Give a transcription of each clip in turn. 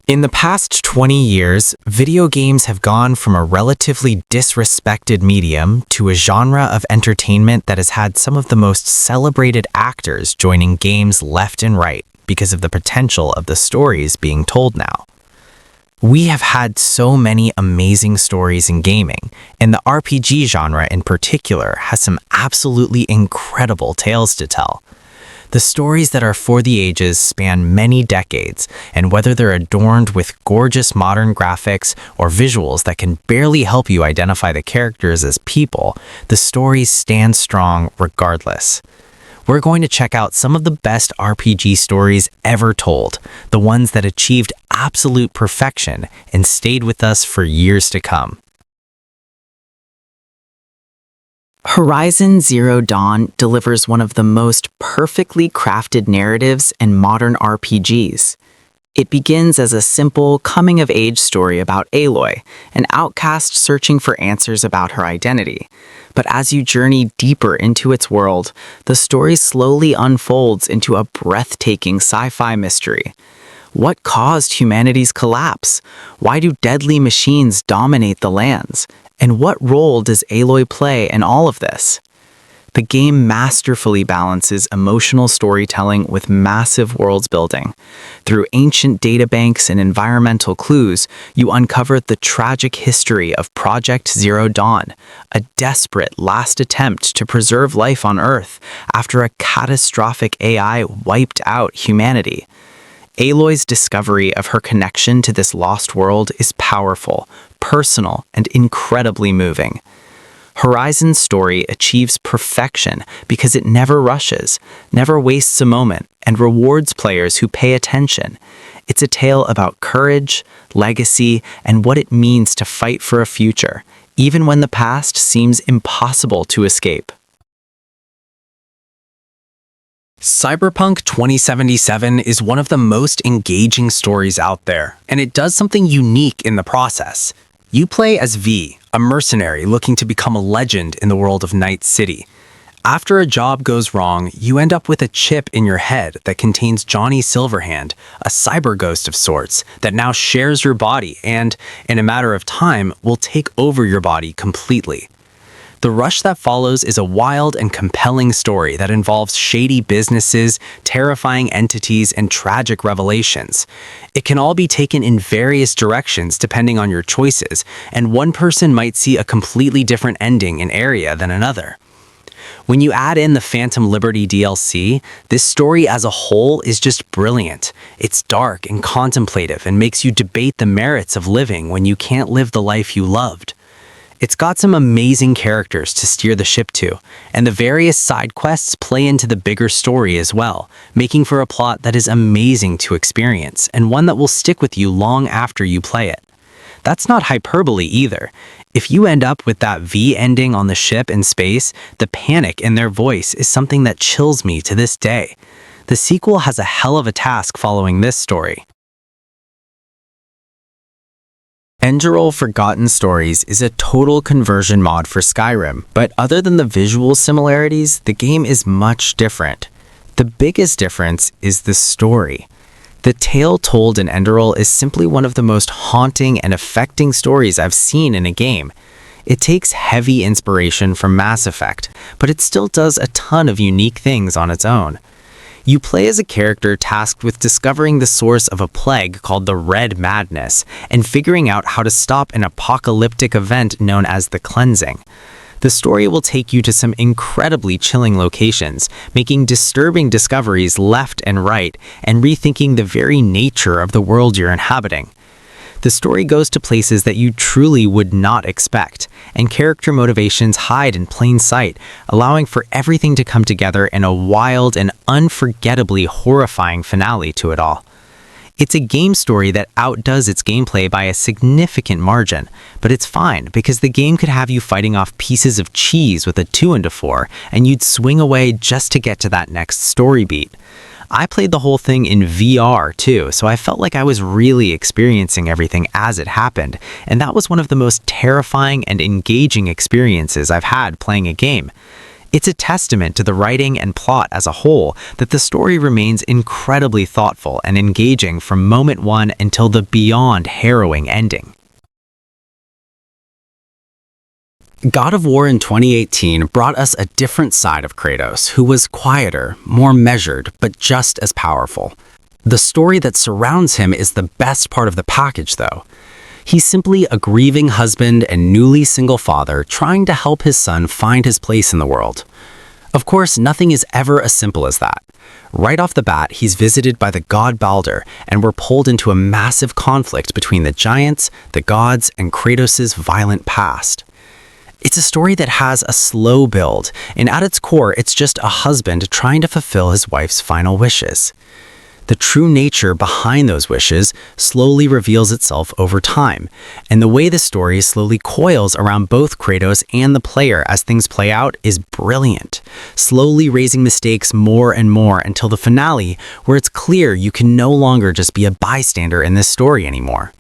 In the past 20 years, video games have gone from a relatively disrespected medium to a genre of entertainment that has had some of the most celebrated actors joining games left and right because of the potential of the stories being told now. We have had so many amazing stories in gaming, and the RPG genre in particular has some absolutely incredible tales to tell. The stories that are for the ages span many decades, and whether they're adorned with gorgeous modern graphics or visuals that can barely help you identify the characters as people, the stories stand strong regardless. We're going to check out some of the best RPG stories ever told, the ones that achieved absolute perfection and stayed with us for years to come. Horizon Zero Dawn delivers one of the most perfectly crafted narratives in modern RPGs. It begins as a simple coming-of-age story about Aloy, an outcast searching for answers about her identity. But as you journey deeper into its world, the story slowly unfolds into a breathtaking sci-fi mystery. What caused humanity's collapse? Why do deadly machines dominate the lands? And what role does Aloy play in all of this? The game masterfully balances emotional storytelling with massive worlds building. Through ancient databanks and environmental clues, you uncover the tragic history of Project Zero Dawn, a desperate last attempt to preserve life on Earth after a catastrophic AI wiped out humanity. Aloy's discovery of her connection to this lost world is powerful, personal, and incredibly moving. Horizon's story achieves perfection because it never rushes, never wastes a moment, and rewards players who pay attention. It's a tale about courage, legacy, and what it means to fight for a future, even when the past seems impossible to escape. Cyberpunk 2077 is one of the most engaging stories out there, and it does something unique in the process. You play as V, a mercenary looking to become a legend in the world of Night City. After a job goes wrong, you end up with a chip in your head that contains Johnny Silverhand, a cyber ghost of sorts, that now shares your body and, in a matter of time, will take over your body completely. The rush that follows is a wild and compelling story that involves shady businesses, terrifying entities, and tragic revelations. It can all be taken in various directions depending on your choices, and one person might see a completely different ending in area than another. When you add in the Phantom Liberty DLC, this story as a whole is just brilliant. It's dark and contemplative and makes you debate the merits of living when you can't live the life you loved. It's got some amazing characters to steer the ship to, and the various side quests play into the bigger story as well, making for a plot that is amazing to experience, and one that will stick with you long after you play it. That's not hyperbole either. If you end up with that V ending on the ship in space, the panic in their voice is something that chills me to this day. The sequel has a hell of a task following this story. Enderal Forgotten Stories is a total conversion mod for Skyrim, but other than the visual similarities, the game is much different. The biggest difference is the story. The tale told in Enderal is simply one of the most haunting and affecting stories I've seen in a game. It takes heavy inspiration from Mass Effect, but it still does a ton of unique things on its own. You play as a character tasked with discovering the source of a plague called the Red Madness and figuring out how to stop an apocalyptic event known as the Cleansing. The story will take you to some incredibly chilling locations, making disturbing discoveries left and right, and rethinking the very nature of the world you're inhabiting. The story goes to places that you truly would not expect, and character motivations hide in plain sight, allowing for everything to come together in a wild and unforgettably horrifying finale to it all. It's a game story that outdoes its gameplay by a significant margin, but it's fine because the game could have you fighting off pieces of cheese with a 2-4, and you'd swing away just to get to that next story beat. I played the whole thing in VR too, so I felt like I was really experiencing everything as it happened, and that was one of the most terrifying and engaging experiences I've had playing a game. It's a testament to the writing and plot as a whole that the story remains incredibly thoughtful and engaging from moment one until the beyond harrowing ending. God of War in 2018 brought us a different side of Kratos, who was quieter, more measured, but just as powerful. The story that surrounds him is the best part of the package, though. He's simply a grieving husband and newly single father trying to help his son find his place in the world. Of course, nothing is ever as simple as that. Right off the bat, he's visited by the god Baldur, and we're pulled into a massive conflict between the giants, the gods, and Kratos' violent past. It's a story that has a slow build, and at its core, it's just a husband trying to fulfill his wife's final wishes. The true nature behind those wishes slowly reveals itself over time, and the way the story slowly coils around both Kratos and the player as things play out is brilliant, slowly raising the stakes more and more until the finale, where it's clear you can no longer just be a bystander in this story anymore.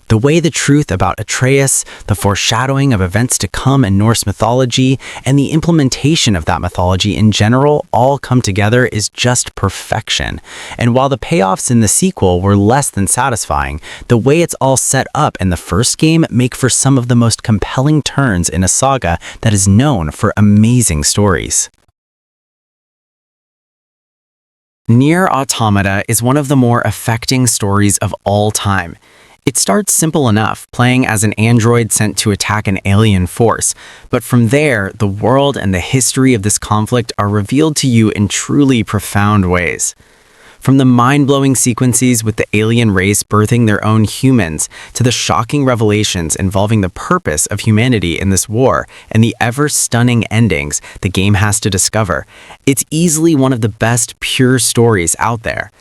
The way the truth about Atreus, the foreshadowing of events to come in Norse mythology, and the implementation of that mythology in general all come together is just perfection. And while the payoffs in the sequel were less than satisfying, the way it's all set up in the first game make for some of the most compelling turns in a saga that is known for amazing stories. NieR Automata is one of the more affecting stories of all time. It starts simple enough, playing as an android sent to attack an alien force, but from there, the world and the history of this conflict are revealed to you in truly profound ways. From the mind-blowing sequences with the alien race birthing their own humans, to the shocking revelations involving the purpose of humanity in this war, and the ever-stunning endings the game has to discover, it's easily one of the best pure stories out there.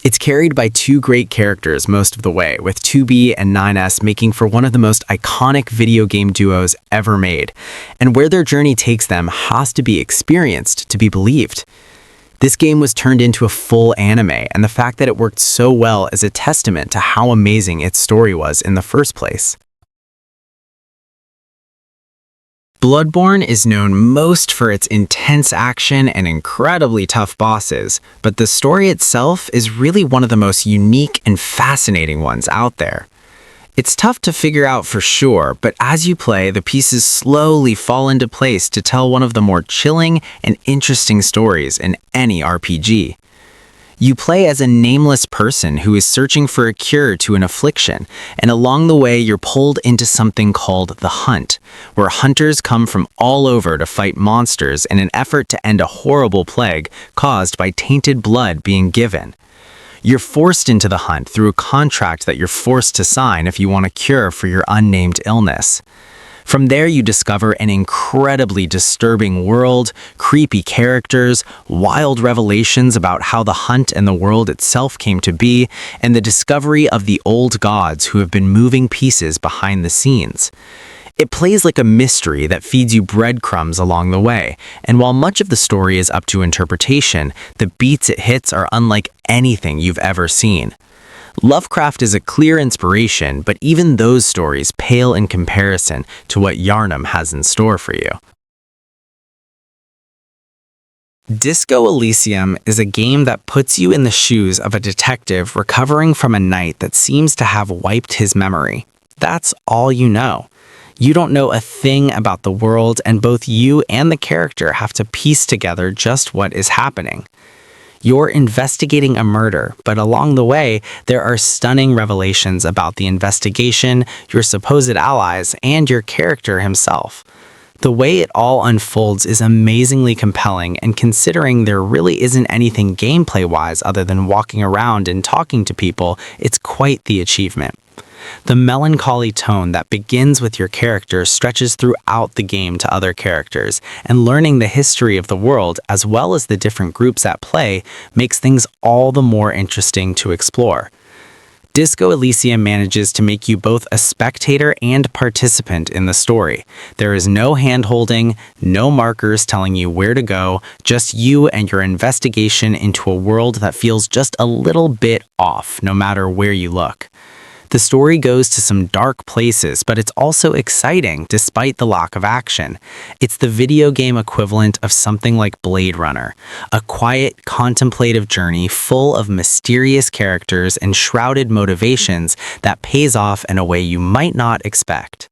It's carried by two great characters most of the way, with 2B and 9S making for one of the most iconic video game duos ever made, and where their journey takes them has to be experienced to be believed. This game was turned into a full anime, and the fact that it worked so well is a testament to how amazing its story was in the first place. Bloodborne is known most for its intense action and incredibly tough bosses, but the story itself is really one of the most unique and fascinating ones out there. It's tough to figure out for sure, but as you play, the pieces slowly fall into place to tell one of the more chilling and interesting stories in any RPG. You play as a nameless person who is searching for a cure to an affliction, and along the way you're pulled into something called the Hunt, where hunters come from all over to fight monsters in an effort to end a horrible plague caused by tainted blood being given. You're forced into the hunt through a contract that you're forced to sign if you want a cure for your unnamed illness. From there, you discover an incredibly disturbing world, creepy characters, wild revelations about how the hunt and the world itself came to be, and the discovery of the old gods who have been moving pieces behind the scenes. It plays like a mystery that feeds you breadcrumbs along the way, and while much of the story is up to interpretation, the beats it hits are unlike anything you've ever seen. Lovecraft is a clear inspiration, but even those stories pale in comparison to what Yharnam has in store for you. Disco Elysium is a game that puts you in the shoes of a detective recovering from a night that seems to have wiped his memory. That's all you know. You don't know a thing about the world, and both you and the character have to piece together just what is happening. You're investigating a murder, but along the way, there are stunning revelations about the investigation, your supposed allies, and your character himself. The way it all unfolds is amazingly compelling, and considering there really isn't anything gameplay-wise other than walking around and talking to people, it's quite the achievement. The melancholy tone that begins with your character stretches throughout the game to other characters, and learning the history of the world as well as the different groups at play makes things all the more interesting to explore. Disco Elysium manages to make you both a spectator and participant in the story. There is no hand-holding, no markers telling you where to go, just you and your investigation into a world that feels just a little bit off no matter where you look. The story goes to some dark places, but it's also exciting despite the lack of action. It's the video game equivalent of something like Blade Runner, a quiet, contemplative journey full of mysterious characters and shrouded motivations that pays off in a way you might not expect.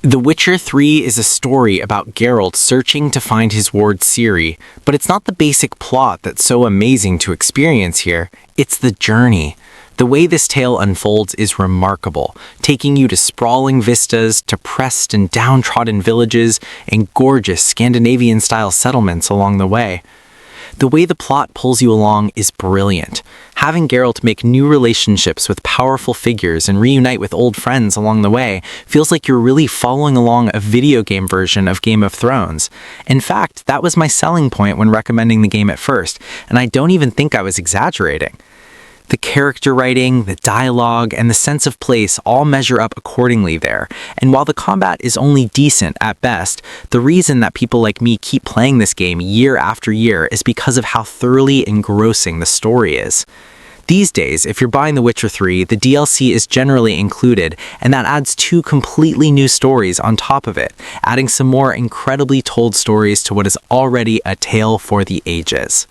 The Witcher 3 is a story about Geralt searching to find his ward Ciri, but it's not the basic plot that's so amazing to experience here, it's the journey. The way this tale unfolds is remarkable, taking you to sprawling vistas, to pressed and downtrodden villages, and gorgeous Scandinavian-style settlements along the way. The way the plot pulls you along is brilliant. Having Geralt make new relationships with powerful figures and reunite with old friends along the way feels like you're really following along a video game version of Game of Thrones. In fact, that was my selling point when recommending the game at first, and I don't even think I was exaggerating. The character writing, the dialogue, and the sense of place all measure up accordingly there, and while the combat is only decent at best, the reason that people like me keep playing this game year after year is because of how thoroughly engrossing the story is. These days, if you're buying The Witcher 3, the DLC is generally included, and that adds 2 completely new stories on top of it, adding some more incredibly told stories to what is already a tale for the ages.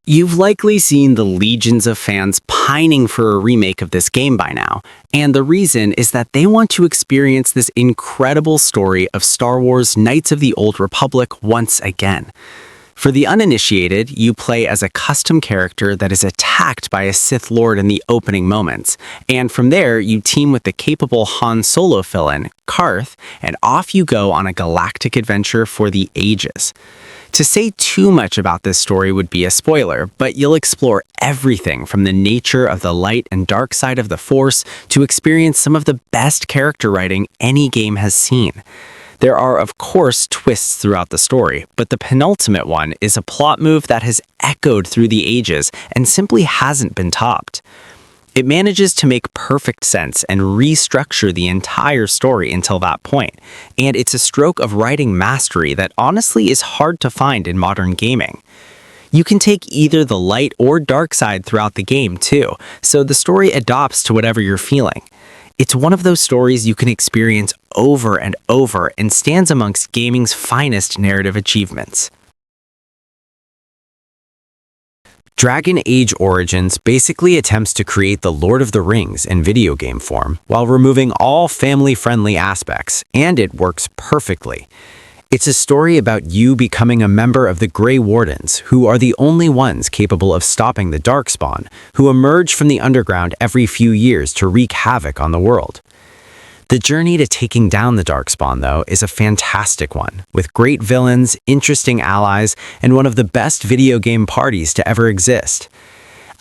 You've likely seen the legions of fans pining for a remake of this game by now, and the reason is that they want to experience this incredible story of Star Wars Knights of the Old Republic once again. For the uninitiated, you play as a custom character that is attacked by a Sith Lord in the opening moments, and from there you team with the capable Han Solo villain, Karth, and off you go on a galactic adventure for the ages. To say too much about this story would be a spoiler, but you'll explore everything from the nature of the light and dark side of the Force to experience some of the best character writing any game has seen. There are, of course, twists throughout the story, but the penultimate one is a plot move that has echoed through the ages and simply hasn't been topped. It manages to make perfect sense and restructure the entire story until that point, and it's a stroke of writing mastery that honestly is hard to find in modern gaming. You can take either the light or dark side throughout the game too, so the story adapts to whatever you're feeling. It's one of those stories you can experience over and over and stands amongst gaming's finest narrative achievements. Dragon Age Origins basically attempts to create the Lord of the Rings in video game form while removing all family-friendly aspects, and it works perfectly. It's a story about you becoming a member of the Grey Wardens, who are the only ones capable of stopping the Darkspawn, who emerge from the underground every few years to wreak havoc on the world. The journey to taking down the Darkspawn, though, is a fantastic one, with great villains, interesting allies, and one of the best video game parties to ever exist.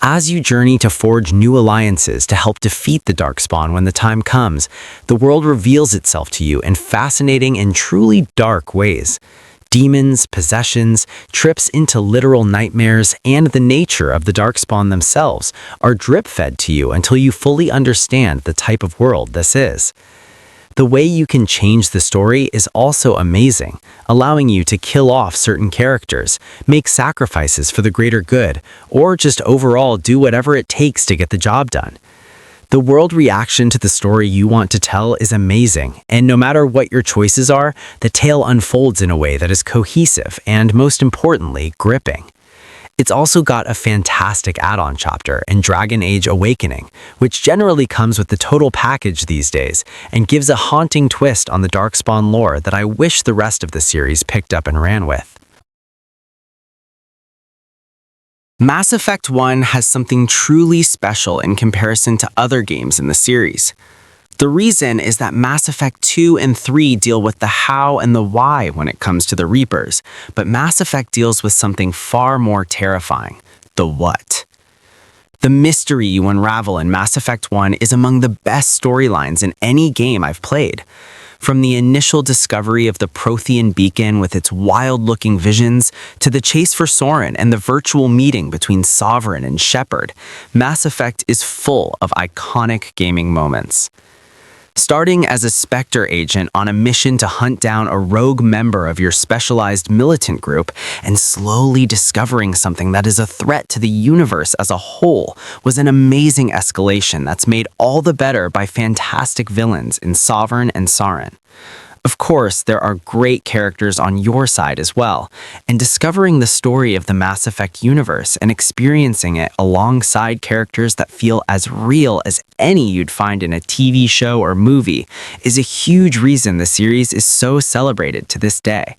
As you journey to forge new alliances to help defeat the Darkspawn when the time comes, the world reveals itself to you in fascinating and truly dark ways. Demons, possessions, trips into literal nightmares, and the nature of the Darkspawn themselves are drip-fed to you until you fully understand the type of world this is. The way you can change the story is also amazing, allowing you to kill off certain characters, make sacrifices for the greater good, or just overall do whatever it takes to get the job done. The world reaction to the story you want to tell is amazing, and no matter what your choices are, the tale unfolds in a way that is cohesive and, most importantly, gripping. It's also got a fantastic add-on chapter in Dragon Age Awakening, which generally comes with the total package these days and gives a haunting twist on the Darkspawn lore that I wish the rest of the series picked up and ran with. Mass Effect 1 has something truly special in comparison to other games in the series. The reason is that Mass Effect 2 and 3 deal with the how and the why when it comes to the Reapers, but Mass Effect deals with something far more terrifying: the what. The mystery you unravel in Mass Effect 1 is among the best storylines in any game I've played. From the initial discovery of the Prothean beacon with its wild-looking visions, to the chase for Soren and the virtual meeting between Sovereign and Shepard, Mass Effect is full of iconic gaming moments. Starting as a Spectre agent on a mission to hunt down a rogue member of your specialized militant group and slowly discovering something that is a threat to the universe as a whole was an amazing escalation that's made all the better by fantastic villains in Sovereign and Saren. Of course, there are great characters on your side as well, and discovering the story of the Mass Effect universe and experiencing it alongside characters that feel as real as any you'd find in a TV show or movie is a huge reason the series is so celebrated to this day.